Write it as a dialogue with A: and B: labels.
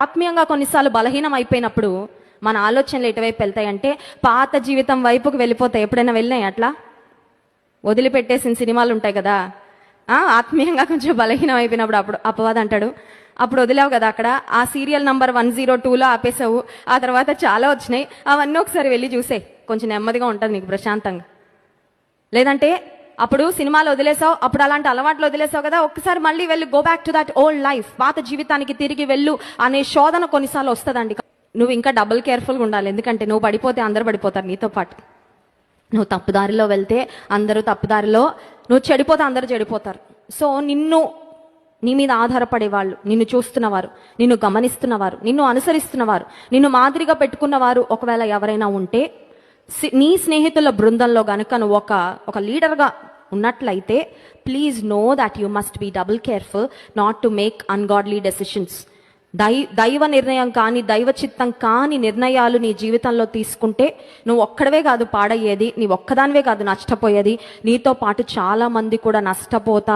A: ఆత్మీయంగా కొన్నిసార్లు బలహీనం అయిపోయినప్పుడు మన ఆలోచనలు ఎటువైపు వెళ్తాయంటే పాత జీవితం వైపుకు వెళ్ళిపోతాయి. ఎప్పుడైనా వెళ్ళినాయి అట్లా? వదిలిపెట్టేసిన సినిమాలు ఉంటాయి కదా, ఆత్మీయంగా కొంచెం బలహీనం అయిపోయినప్పుడు అప్పుడు అపవాదం అంటాడు, అప్పుడు వదిలేవు కదా అక్కడ, ఆ సీరియల్ నంబర్ 102లో ఆపేసావు, ఆ తర్వాత చాలా వచ్చినాయి, అవన్నీ ఒకసారి వెళ్ళి చూసే, కొంచెం నెమ్మదిగా ఉంటుంది నీకు ప్రశాంతంగా. లేదంటే అప్పుడు సినిమాలు వదిలేసావు, అప్పుడు అలాంటి అలవాట్లు వదిలేసావు కదా, ఒక్కసారి మళ్ళీ వెళ్ళి go back to that old life, పాత జీవితానికి తిరిగి వెళ్ళు అనే శోధన కొన్నిసార్లు వస్తుందండి. నువ్వు ఇంకా డబుల్ కేర్ఫుల్గా ఉండాలి, ఎందుకంటే నువ్వు పడిపోతే అందరు పడిపోతారు నీతో పాటు. నువ్వు తప్పుదారిలో వెళ్తే అందరూ తప్పుదారిలో, నువ్వు చెడిపోతే అందరూ చెడిపోతారు. సో నీ మీద ఆధారపడేవాళ్ళు, నిన్ను చూస్తున్నవారు, నిన్ను గమనిస్తున్నవారు, నిన్ను అనుసరిస్తున్నవారు, నిన్ను మాదిరిగా పెట్టుకున్నవారు ఒకవేళ ఎవరైనా ఉంటే, నీ స్నేహితుల బృందంలో గనుక నువ్వు ఒక లీడర్గా ఉన్నట్లయితే, please know that you must be double careful not to make ungodly decisions. దైవ నిర్ణయం కానీ దైవ చిత్తం కాని నిర్ణయాలు నీ జీవితంలో తీసుకుంటే నువ్వు ఒక్కడవే కాదు పాడయ్యేది, నీ ఒక్కదానివే కాదు నష్టపోయేది, నీతో పాటు చాలా మంది కూడా నష్టపోతారు.